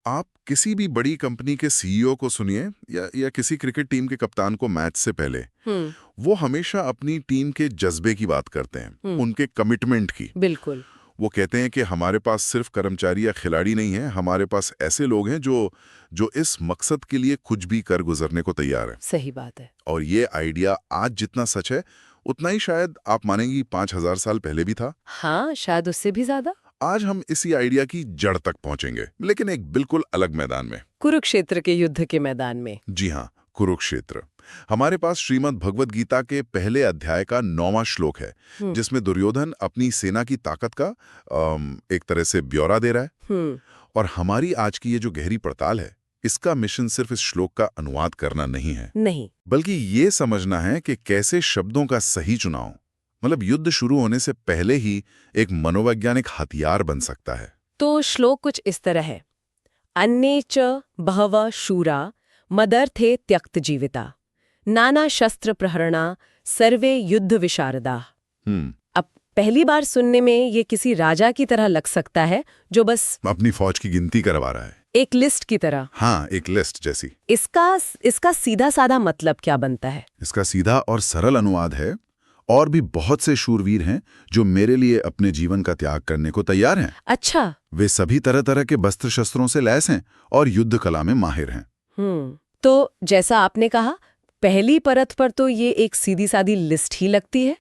आप किसी भी बड़ी कंपनी के सीईओ को सुनिए या किसी क्रिकेट टीम के कप्तान को मैच से पहले वो हमेशा अपनी टीम के जज्बे की बात करते हैं, उनके कमिटमेंट की। बिल्कुल। वो कहते हैं कि हमारे पास सिर्फ कर्मचारी या खिलाड़ी नहीं है, हमारे पास ऐसे लोग हैं जो इस मकसद के लिए कुछ भी कर गुजरने को तैयार है। सही बात है। और ये आइडिया आज जितना सच है उतना ही शायद आप मानेंगी 5000 साल पहले भी था। हाँ, शायद उससे भी ज्यादा। आज हम इसी आइडिया की जड़ तक पहुंचेंगे, लेकिन एक बिल्कुल अलग मैदान में। कुरुक्षेत्र के युद्ध के मैदान में। जी हाँ, कुरुक्षेत्र। हमारे पास श्रीमद् भगवद गीता के पहले अध्याय का 9वां श्लोक है, जिसमें दुर्योधन अपनी सेना की ताकत का एक तरह से ब्यौरा दे रहा है। और हमारी आज की ये जो गहरी पड़ताल है, इसका मिशन सिर्फ इस श्लोक का अनुवाद करना नहीं है, नहीं, बल्कि ये समझना है कि कैसे शब्दों का सही चुनाव, मतलब युद्ध शुरू होने से पहले ही, एक मनोवैज्ञानिक हथियार बन सकता है। तो श्लोक कुछ इस तरह है। अन्ये च बहवः शूरा मदर्थे त्यक्त जीविता नाना शस्त्र प्रहरणा सर्वे युद्ध विशारदा। अब पहली बार सुनने में ये किसी राजा की तरह लग सकता है जो बस अपनी फौज की गिनती करवा रहा है, एक लिस्ट की तरह। हाँ, एक लिस्ट जैसी। इसका सीधा साधा मतलब क्या बनता है? इसका सीधा और सरल अनुवाद है, और भी बहुत से शूरवीर हैं जो मेरे लिए अपने जीवन का त्याग करने को तैयार हैं। अच्छा। वे सभी तरह तरह के अस्त्र शस्त्रों से लैस हैं और युद्ध कला में माहिर हैं। तो जैसा आपने कहा, पहली परत पर तो ये एक सीधी सादी लिस्ट ही लगती है।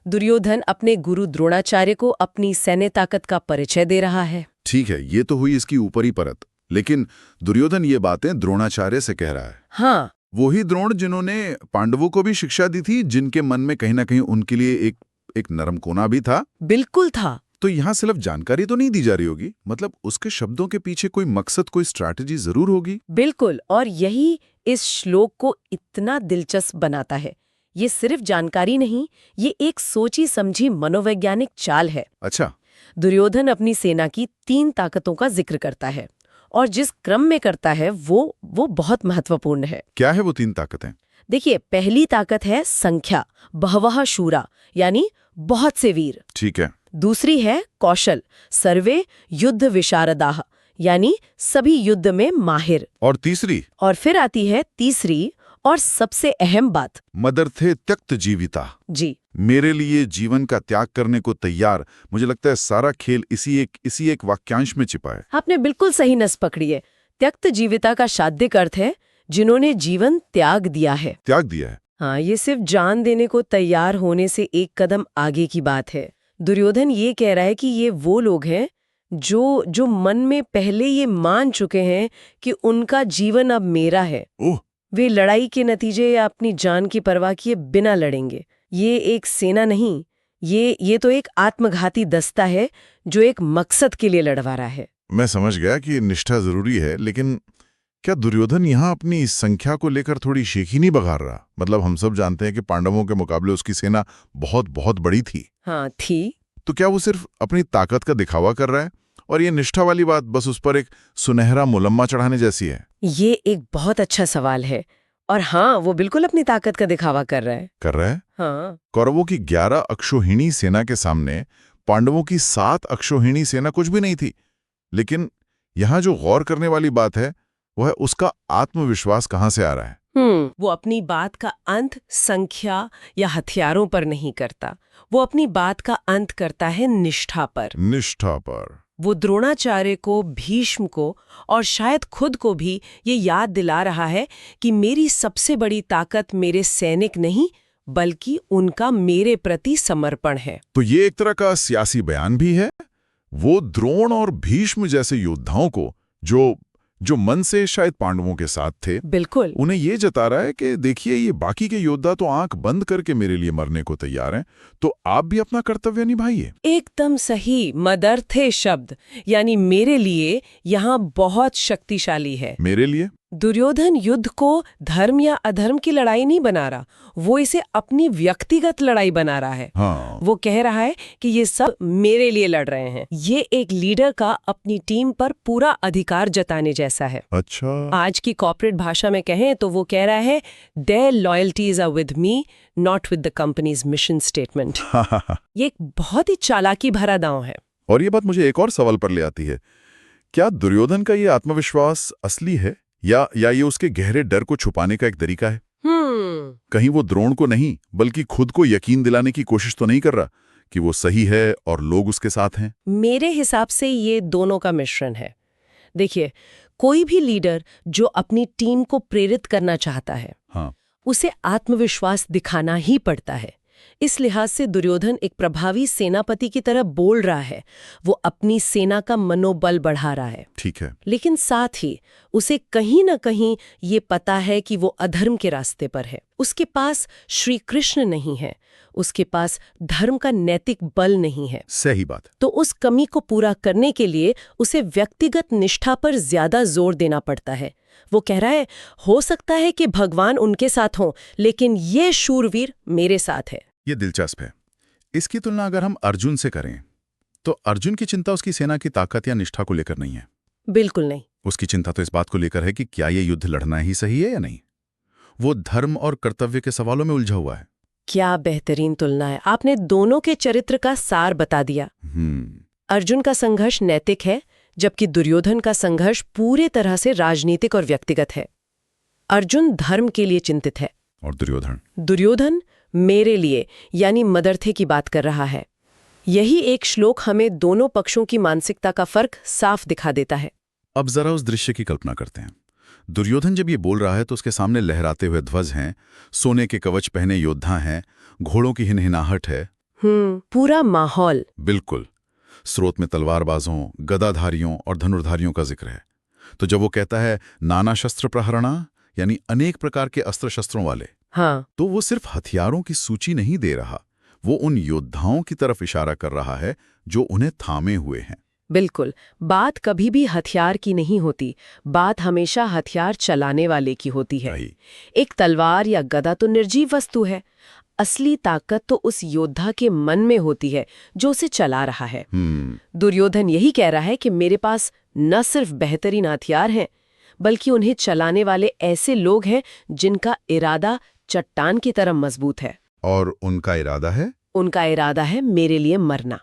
दुर्योधन अपने गुरु द्रोणाचार्य को अपनी सैन्य ताकत का परिचय दे रहा है। ठीक है, ये तो हुई इसकी ऊपरी परत, लेकिन दुर्योधन ये बातें द्रोणाचार्य से कह रहा है। हाँ, वही द्रोण जिन्होंने पांडवों को भी शिक्षा दी थी, जिनके मन में कहीं ना कहीं उनके लिए एक नरम कोना भी था। बिल्कुल था। तो यहाँ सिर्फ जानकारी तो नहीं दी जा रही होगी, मतलब उसके शब्दों के पीछे कोई मकसद, कोई स्ट्रैटेजी जरूर होगी। बिल्कुल, और यही इस श्लोक को इतना दिलचस्प बनाता है। ये सिर्फ जानकारी नहीं, ये एक सोची समझी मनोवैज्ञानिक चाल है। अच्छा। दुर्योधन अपनी सेना की 3 ताकतों का जिक्र करता है, और जिस क्रम में करता है वो बहुत महत्वपूर्ण है। क्या है वो 3 ताकतें? देखिए, पहली ताकत है संख्या, बहवः शूरा, यानी बहुत से वीर। ठीक है। दूसरी है कौशल, सर्वे युद्ध विशारदाः, यानी सभी युद्ध में माहिर। और तीसरी? और फिर आती है तीसरी और सबसे अहम बात, मदर्थे त्यक्त जीविता। जी, मेरे लिए जीवन का त्याग करने को तैयार। मुझे लगता है सारा खेल इसी एक वाक्यांश में छिपा है। आपने बिल्कुल सही नस पकड़ी है। त्यक्त जीविता का शाब्दिक अर्थ है जिन्होंने जीवन त्याग दिया है। त्याग दिया है। हाँ, ये सिर्फ जान देने को तैयार होने से एक कदम आगे की बात है। दुर्योधन ये कह रहा है कि ये वो लोग हैं जो मन में पहले ये मान चुके हैं कि उनका जीवन अब मेरा है। वे लड़ाई के नतीजे या अपनी जान की परवाह किए बिना लड़ेंगे। ये एक सेना नहीं, ये तो एक आत्मघाती दस्ता है जो एक मकसद के लिए लड़वा रहा है। मैं समझ गया कि निष्ठा जरूरी है, लेकिन क्या दुर्योधन यहाँ अपनी इस संख्या को लेकर थोड़ी शेखी नहीं बघार रहा? मतलब हम सब जानते हैं कि पांडवों के मुकाबले उसकी सेना बहुत बहुत बड़ी थी। हाँ, थी। तो क्या वो सिर्फ अपनी ताकत का दिखावा कर रहा है, और ये निष्ठा वाली बात बस उस पर एक सुनहरा मुलम्मा चढ़ाने जैसी है? ये एक बहुत अच्छा सवाल है, और हाँ, वो बिल्कुल अपनी ताकत का दिखावा कर रहा है। हाँ। कौरवों की 11 अक्षौहिणी सेना के सामने पांडवों की 7 अक्षौहिणी सेना कुछ भी नहीं थी। लेकिन यहाँ जो गौर करने वाली बात है वो है उसका आत्मविश्वास कहाँ से आ रहा है। वो अपनी बात का अंत संख्या या हथियारों पर नहीं करता, वो अपनी बात का अंत करता है निष्ठा पर। वो द्रोणाचार्य को, भीष्म को और शायद खुद को भी ये याद दिला रहा है कि मेरी सबसे बड़ी ताकत मेरे सैनिक नहीं, बल्कि उनका मेरे प्रति समर्पण है। तो ये एक तरह का सियासी बयान भी है। वो द्रोण और भीष्म जैसे योद्धाओं को जो मन से शायद पांडवों के साथ थे, बिल्कुल, उन्हें ये जता रहा है कि देखिए, ये बाकी के योद्धा तो आंख बंद करके मेरे लिए मरने को तैयार हैं, तो आप भी अपना कर्तव्य निभाइए। एकदम सही। मदर्थे शब्द यानी मेरे लिए यहाँ बहुत शक्तिशाली है। मेरे लिए? दुर्योधन युद्ध को धर्म या अधर्म की लड़ाई नहीं बना रहा, वो इसे अपनी व्यक्तिगत लड़ाई बना रहा है। हाँ। वो कह रहा है कि ये सब मेरे लिए लड़ रहे हैं। ये एक लीडर का अपनी टीम पर पूरा अधिकार जताने जैसा है। अच्छा। आज की कॉर्पोरेट भाषा में कहें तो वो कह रहा है, their loyalties are with me, not with the company's mission statement. ये एक बहुत ही चालाकी भरा दांव है। और ये बात मुझे एक और सवाल पर ले आती है क्या दुर्योधन का ये आत्मविश्वास असली है या ये उसके गहरे डर को छुपाने का एक तरीका है? कहीं वो द्रोण को नहीं बल्कि खुद को यकीन दिलाने की कोशिश तो नहीं कर रहा कि वो सही है और लोग उसके साथ हैं? मेरे हिसाब से ये दोनों का मिश्रण है। देखिए, कोई भी लीडर जो अपनी टीम को प्रेरित करना चाहता है, हाँ, उसे आत्मविश्वास दिखाना ही पड़ता है। इस लिहाज से दुर्योधन एक प्रभावी सेनापति की तरह बोल रहा है। वो अपनी सेना का मनोबल बढ़ा रहा है। ठीक है। लेकिन साथ ही उसे कहीं न कहीं ये पता है कि वो अधर्म के रास्ते पर है। उसके पास श्री कृष्ण नहीं है, उसके पास धर्म का नैतिक बल नहीं है। सही बात। तो उस कमी को पूरा करने के लिए उसे व्यक्तिगत निष्ठा पर ज्यादा जोर देना पड़ता है। वो कह रहा है, हो सकता है कि भगवान उनके साथ हों, लेकिन ये शूरवीर मेरे साथ है। ये दिलचस्प है। इसकी तुलना अगर हम अर्जुन से करें तो अर्जुन की चिंता उसकी सेना की ताकत या निष्ठा को लेकर नहीं है। बिल्कुल नहीं। उसकी चिंता तो इस बात को लेकर है कि क्या ये युद्ध लड़ना ही सही है या नहीं। वो धर्म और कर्तव्य के सवालों में उलझा हुआ है। क्या बेहतरीन तुलना है। आपने दोनों के चरित्र का सार बता दिया। अर्जुन का संघर्ष नैतिक है, जबकि दुर्योधन का संघर्ष पूरे तरह से राजनीतिक और व्यक्तिगत है। अर्जुन धर्म के लिए चिंतित है और दुर्योधन मेरे लिए यानी मदर्थे की बात कर रहा है। यही एक श्लोक हमें दोनों पक्षों की मानसिकता का फर्क साफ दिखा देता है। अब जरा उस दृश्य की कल्पना करते हैं। दुर्योधन जब ये बोल रहा है तो उसके सामने लहराते हुए ध्वज हैं, सोने के कवच पहने योद्धा हैं, घोड़ों की हिनहिनाहट है। पूरा माहौल। बिल्कुल। स्रोत में तलवारबाजों, गदाधारियों और धनुर्धारियों का जिक्र है। तो जब वो कहता है नाना शस्त्र प्रहरणा यानी अनेक प्रकार के अस्त्र शस्त्रों वाले, हाँ, तो वो सिर्फ हथियारों की सूची नहीं दे रहा, वो उन योद्धाओं की तरफ इशारा कर रहा है जो उन्हें थामे हुए हैं। बिल्कुल। बात कभी भी हथियार की नहीं होती, बात हमेशा हथियार चलाने वाले की होती है। एक तलवार या गदा तो निर्जीव वस्तु है। असली ताकत तो उस योद्धा के मन में होती है जो उसे चला रहा है। दुर्योधन यही कह रहा है कि मेरे पास न सिर्फ बेहतरीन हथियार हैं, बल्कि उन्हें चलाने वाले ऐसे लोग हैं जिनका इरादा चट्टान की तरह मजबूत है। और उनका इरादा है? उनका इरादा है मेरे लिए मरना।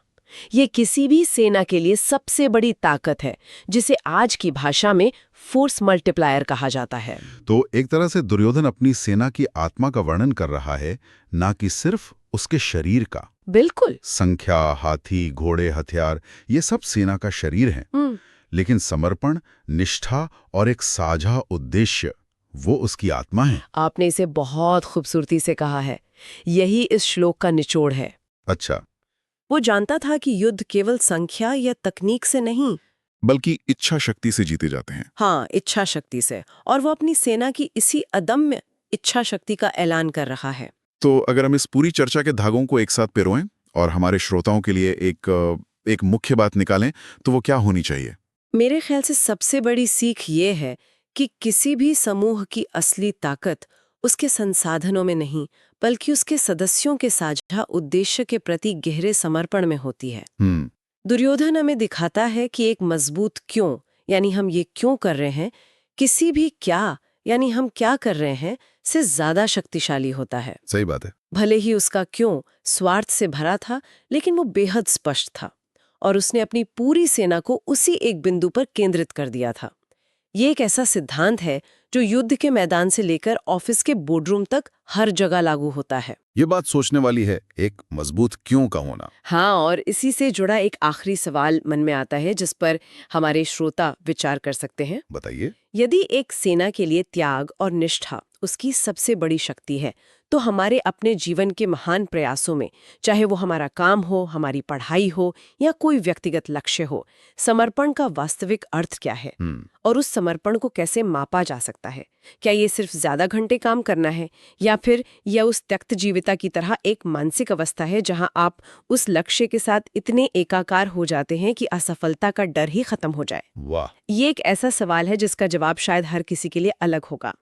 ये किसी भी सेना के लिए सबसे बड़ी ताकत है, जिसे आज की भाषा में फोर्स मल्टीप्लायर कहा जाता है। तो एक तरह से दुर्योधन अपनी सेना की आत्मा का वर्णन कर रहा है, ना कि सिर्फ उसके शरीर का। बिल्कुल। संख्या, हाथी, घोड़े, हथियार, ये सब सेना का शरीर हैं। लेकिन समर्पण, निष्ठा और एक साझा उद्देश्य, वो उसकी आत्मा है। आपने इसे बहुत खूबसूरती से कहा है। यही इस श्लोक का निचोड़ है। अच्छा। वो जानता था कि युद्ध केवल संख्या या तकनीक से नहीं, बल्कि इच्छा शक्ति से जीते जाते हैं। हाँ, इच्छा शक्ति से। और वो अपनी सेना की इसी अदम्य इच्छा शक्ति का ऐलान कर रहा है। तो अगर हम इस पूरी चर्चा के धागों को एक साथ पिरोएं और हमारे श्रोताओं के लिए एक मुख्य बात निकालें, तो वो क्या होनी चाहिए? मेरे ख्याल से सबसे बड़ी सीख ये है कि किसी भी समूह की असली ताकत उसके संसाधनों में नहीं, बल्कि उसके सदस्यों के साझा उद्देश्य के प्रति गहरे समर्पण में होती है। दुर्योधन हमें दिखाता है कि एक मजबूत क्यों, यानी हम ये क्यों कर रहे हैं, किसी भी क्या, यानी हम क्या कर रहे हैं, से ज्यादा शक्तिशाली होता है। सही बात है। भले ही उसका क्यों स्वार्थ से भरा था, लेकिन वो बेहद स्पष्ट था और उसने अपनी पूरी सेना को उसी एक बिंदु पर केंद्रित कर दिया था। ये एक ऐसा सिद्धांत है जो युद्ध के मैदान से लेकर ऑफिस के बोर्डरूम तक हर जगह लागू होता है। ये बात सोचने वाली है, एक मजबूत क्यों का होना। हाँ, और इसी से जुड़ा एक आखिरी सवाल मन में आता है जिस पर हमारे श्रोता विचार कर सकते हैं। बताइए। यदि एक सेना के लिए त्याग और निष्ठा उसकी सबसे बड़ी शक्ति है, तो हमारे अपने जीवन के महान प्रयासों में, चाहे वो हमारा काम हो, हमारी पढ़ाई हो या कोई व्यक्तिगत लक्ष्य हो, समर्पण का वास्तविक अर्थ क्या है और उस समर्पण को कैसे मापा जा सकता है? क्या ये सिर्फ ज्यादा घंटे काम करना है या फिर यह उस त्यक्त जीविता की तरह एक मानसिक अवस्था है जहां आप उस लक्ष्य के साथ इतने एकाकार हो जाते हैं कि असफलता का डर ही खत्म हो जाए? वाह! ये एक ऐसा सवाल है जिसका जवाब शायद हर किसी के लिए अलग होगा।